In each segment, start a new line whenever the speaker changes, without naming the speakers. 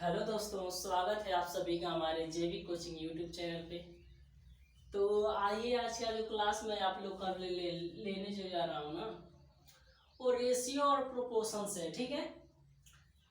Hello दोस्तों, स्वागत है आप सभी का हमारे जेवी कोचिंग यूट्यूब चैनल पे। तो आइए, आज का जो क्लास मैं आप लोग का लेने जो जा रहा हूँ ना, वो रेशियो और प्रोपोर्शन से, ठीक है।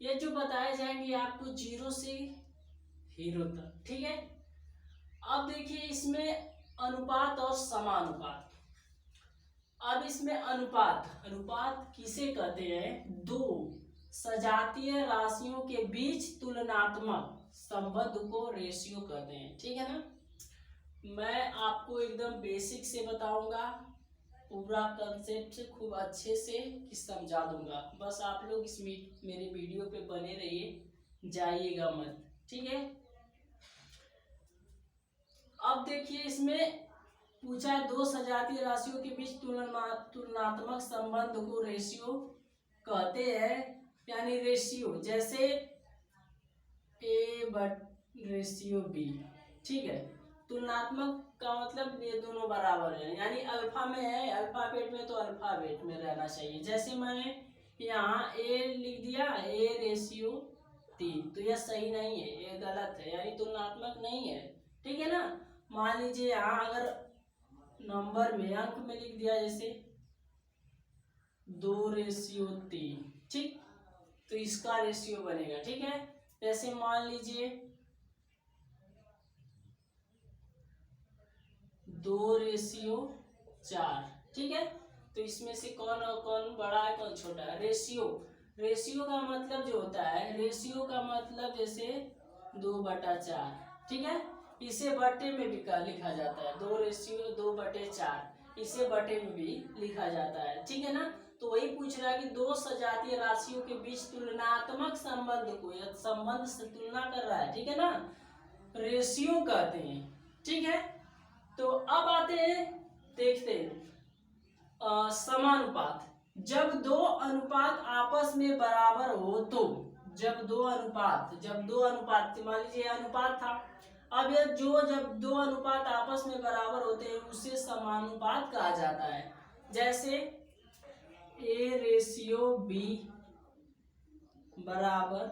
ये जो बताए जाएंगे आपको जीरो से हीरो तक, ठीक है। अब देखिए इसमें अनुपात और समानुपात। अब इसमें अनुपात अनुपात किसे कहते हैं? दो सजातीय राशियों के बीच तुलनात्मक संबंध को रेशियो कहते हैं, ठीक है ना। मैं आपको एकदम बेसिक से बताऊंगा, पूरा कंसेप्ट से खूब अच्छे से समझा दूंगा। बस आप लोग इस मेरे वीडियो पे बने रहिए, जाइएगा मत, ठीक है। अब देखिए इसमें पूछा है, दो सजातीय राशियों के बीच तुलनात्मक संबंध को रेशियो कहते हैं। यानी रेशियो जैसे ए बट रेशियो बी, ठीक है। तुलनात्मक का मतलब ये दोनों बराबर है, यानी अल्फा में है, अल्फाबेट में तो अल्फाबेट में रहना चाहिए। जैसे मैंने यहाँ ए लिख दिया, ए रेशियो 3, तो यह सही नहीं है, ये गलत है, यानी तुलनात्मक नहीं है, ठीक है ना। मान लीजिए यहाँ अगर नंबर में अंक में लिख दिया जैसे 2:3, ठीक, तो इसका रेशियो बनेगा, ठीक है। जैसे मान लीजिए 2:4, ठीक है। तो इसमें से कौन और कौन बड़ा है, कौन छोटा है? रेशियो रेशियो का मतलब जो होता है, रेशियो का मतलब जैसे 2/4, ठीक है। इसे बटे में भी लिखा जाता है, 2:4, इसे बटे में भी लिखा जाता है, ठीक है ना। तो वही पूछ रहा है कि दो सजातीय राशियों के बीच तुलनात्मक संबंध को, या संबंध से तुलना कर रहा है, ठीक है ना, रेशियो कहते हैं, ठीक है। तो अब आते हैं, देखते हैं समानुपात। जब दो अनुपात आपस में बराबर हो तो, जब दो अनुपात मान लीजिए अनुपात था, अब ये जब दो अनुपात आपस में बराबर होते हैं उसे समानुपात कहा जाता है। जैसे ए रेशियो बी बराबर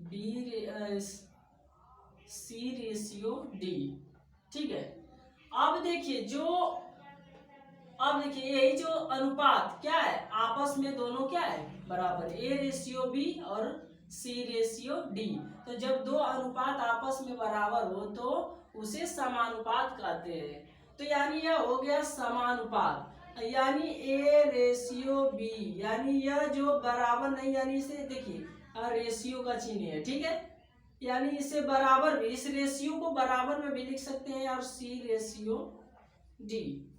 बी सी रेशियो डी, ठीक है। अब देखिए यही जो अनुपात क्या है, आपस में दोनों क्या है, बराबर, ए रेशियो बी और सी रेशियो डी। तो जब दो अनुपात आपस में बराबर हो तो उसे समानुपात कहते हैं। तो यानी यह हो गया समानुपात, यानी ए रेशियो बी, यानी यह जो बराबर नहीं, यानी इसे देखिए रेशियो का चिन्ह है, ठीक है। यानी इसे बराबर भी, इस रेशियो को बराबर में भी लिख सकते हैं, और सी रेशियो डी,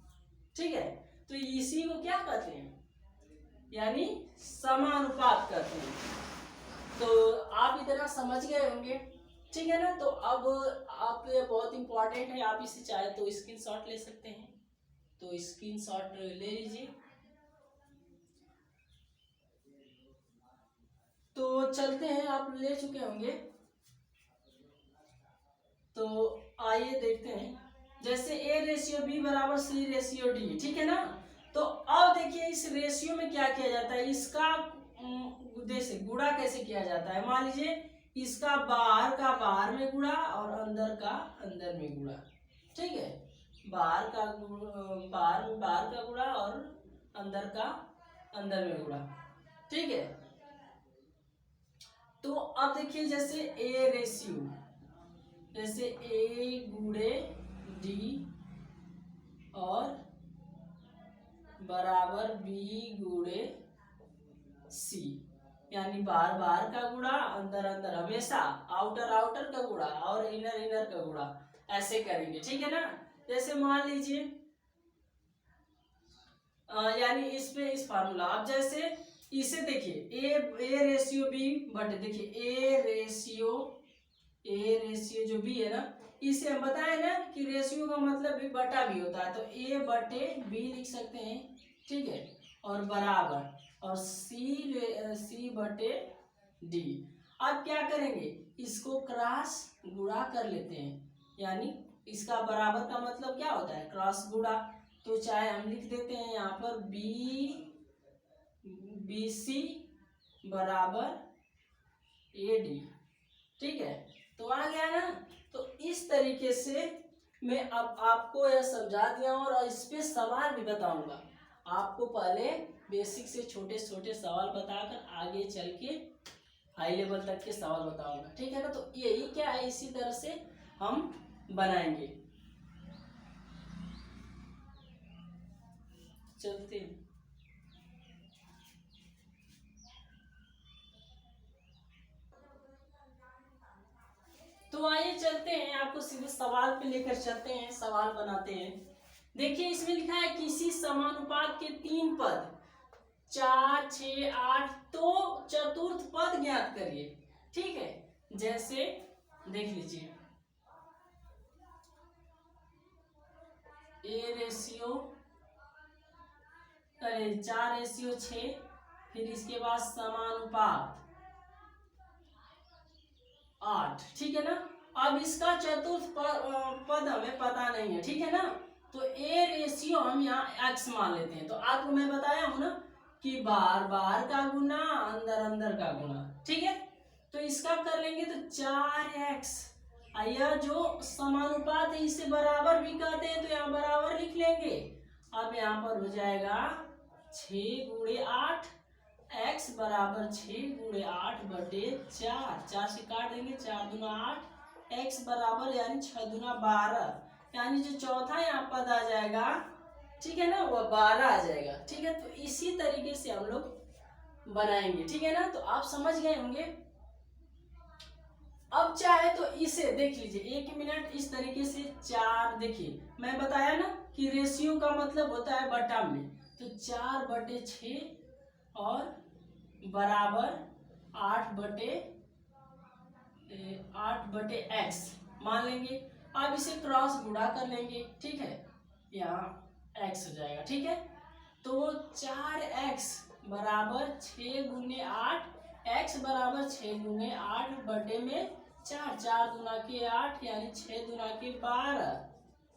ठीक है। तो इसी को क्या कहते हैं, यानी समानुपात कहते हैं। तो आप इतना समझ गए होंगे, ठीक है ना। तो अब आप, बहुत इंपॉर्टेंट है, आप इसे चाहे तो स्क्रीनशॉट ले सकते हैं, तो स्क्रीनशॉट ले लीजिए। तो चलते हैं, आप ले चुके होंगे, तो आइए देखते हैं। जैसे ए रेशियो बी बराबर सी रेशियो डी, ठीक है ना। तो अब देखिए इस रेशियो में क्या किया जाता है, इसका जैसे गुणा कैसे किया जाता है। मान लीजिए इसका बाहर का बाहर में गुणा और अंदर का अंदर में गुणा, ठीक है। बाहर का बाहर का गुणा और अंदर का अंदर में गुणा, ठीक है। तो अब देखिए जैसे ए रेशियो, जैसे ए गुणे डी और बराबर बी गुणे सी, यानी बाहर बाहर का गुणा, अंदर अंदर, हमेशा आउटर आउटर का गुणा और इनर इनर का गुणा, ऐसे करेंगे, ठीक है ना। जैसे मान लीजिए यानी इस फार्मूला, अब जैसे इसे देखिए ए रेशियो बी बटे, देखिए ए रेशियो जो बी है ना, इसे हम बताए ना कि रेशियो का मतलब भी बटा भी होता है, तो ए बटे बी लिख सकते हैं, ठीक है, और बराबर, और सी बटे डी। अब क्या करेंगे, इसको क्रॉस गुणा कर लेते हैं, यानी इसका बराबर का मतलब क्या होता है, क्रॉस गुणा। तो चाहे हम लिख देते हैं यहाँ पर बी सी बराबर AD। ठीक है, तो आ गया ना। तो इस तरीके से मैं अब आपको यह समझा दिया और इस पे सवाल भी बताऊंगा। आपको पहले बेसिक से छोटे छोटे सवाल बताकर आगे चल के हाई लेवल तक के सवाल बताऊंगा। ठीक है ना, तो यही क्या है, इसी तरह से हम बनाएंगे। चलते हैं। तो आइए चलते हैं, आपको सीधे सवाल पे लेकर चलते हैं, सवाल बनाते हैं। देखिए इसमें लिखा है किसी समानुपात के 3 पद 4, 6, 8 तो चतुर्थ पद ज्ञात करिए। ठीक है, जैसे देख लीजिए A रेशियो 4:6, फिर इसके बाद समानुपात 8। ठीक है ना, अब इसका चतुर्थ पद हमें पता नहीं है। ठीक है ना, तो A रेशियो हम यहाँ x मान लेते हैं। तो आपको मैं बताया हूं ना कि बार बार का गुना अंदर अंदर का गुना। ठीक है, तो इसका कर लेंगे तो 4x, यह जो समानुपात है इसे बराबर भी कहते हैं, तो यहाँ बराबर लिख लेंगे। अब यहाँ पर हो जाएगा 6 × 8, x बराबर 6 × 8/4। 4 से काट देंगे, 4 दूना 8, x बराबर यानी 6 दूना 12, यानी जो चौथा यहाँ पद आ जाएगा, ठीक है ना, वह 12 आ जाएगा। ठीक है, तो इसी तरीके से हम लोग बनाएंगे। ठीक है ना, तो आप समझ गए होंगे। अब चाहे तो इसे देख लीजिए, 1 मिनट, इस तरीके से 4, देखिए मैं बताया ना कि रेशियो का मतलब होता है बटा में, तो 4/6 और बराबर 8/x मान लेंगे। अब इसे क्रॉस गुणा कर लेंगे। ठीक है, यहाँ x हो जाएगा। ठीक है, तो 4x बराबर 6 × 8, x बराबर 6 × 8/4, 4 दूना के 8 यानी 6 दूना के 12,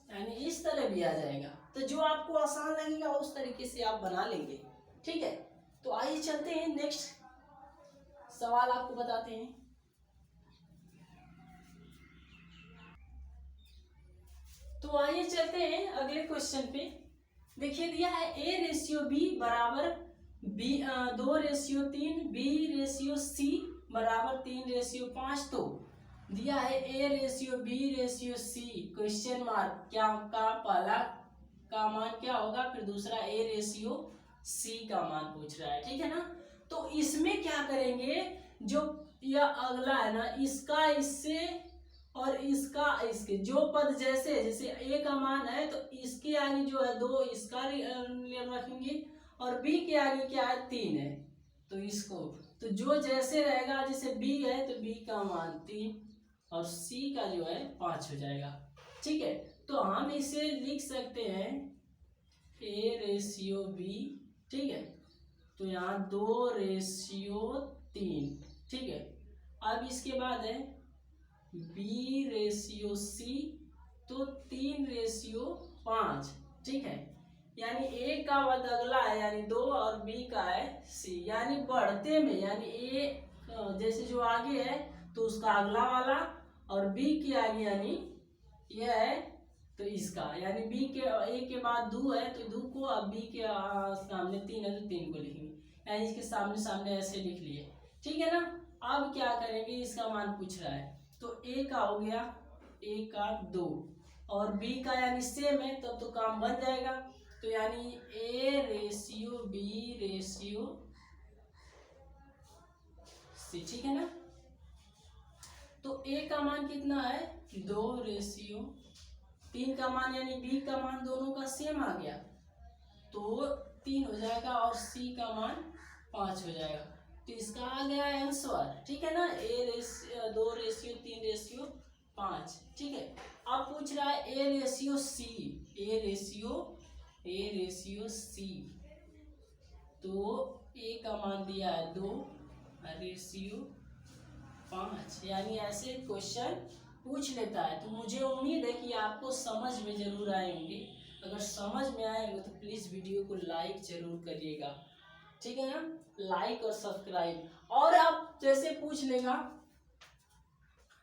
यानी इस तरह भी आ जाएगा। तो जो आपको आसान लगेगा उस तरीके से आप बना लेंगे। ठीक है, तो आइए चलते हैं नेक्स्ट सवाल आपको बताते हैं। तो आइए चलते हैं अगले क्वेश्चन पे। देखिए दिया है A रेशियो B बराबर 2:3, B रेशियो C बराबर 3:5। तो दिया है A ratio B ratio C, question mark, क्या का पहला का मान क्या होगा, फिर दूसरा A रेशियो C का मान पूछ रहा है। ठीक है ना, तो इसमें क्या करेंगे, जो यह अगला है ना, इसका इससे और इसका इसके, जो पद जैसे जैसे A का मान है तो इसके आगे जो है 2 इसका रखेंगे, और B के आगे क्या है 3 है, तो इसको, तो जो जैसे रहेगा, जैसे B है तो B का मान 3 और C का जो है 5 हो जाएगा। ठीक है, तो हम इसे लिख सकते हैं A रेशियो B। ठीक है, तो यहाँ 2:3। ठीक है, अब इसके बाद है B रेशियो C, तो 3:5। ठीक है, यानी A का पद अगला है यानी 2 और B का है C, यानी बढ़ते में, यानी A जैसे जो आगे है तो उसका अगला वाला, और B के आगे यानी यह है तो इसका, यानी B के A के बाद 2 है तो 2 को, अब B के सामने 3 है तो 3 को लिखेंगे, यानी इसके सामने सामने ऐसे लिख लिए। ठीक है ना, अब क्या करेंगे, इसका मान पूछ रहा है, तो A का हो गया, A का 2 और B का यानी सेम है, तब तो काम बन जाएगा। तो यानी A ratio B ratio C। ठीक है ना, तो A का मान कितना है 2:3 का मान, यानी B का मान दोनों का सेम आ गया, तो 3 हो जाएगा और C का मान 5 हो जाएगा। तो इसका आ गया आंसर। ठीक है ना, 2:3:5। ठीक है, अब पूछ रहा है A ratio C, A ratio C, तो A का मान दिया है 2:5, यानी ऐसे क्वेश्चन पूछ लेता है। तो मुझे उम्मीद है कि आपको समझ में जरूर आएंगे। अगर समझ में आएंगे तो प्लीज़ वीडियो को लाइक जरूर करिएगा। ठीक है ना, लाइक और सब्सक्राइब। और आप जैसे पूछ लेगा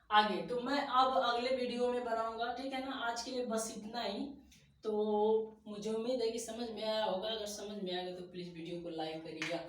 आगे तो मैं अब अगले वीडियो में बनाऊंगा, ठीक है ना। आज के लिए बस इतना ही। तो मुझे उम्मीद है कि समझ में आया होगा। अगर समझ में आ गया तो प्लीज़ वीडियो को लाइक करिएगा।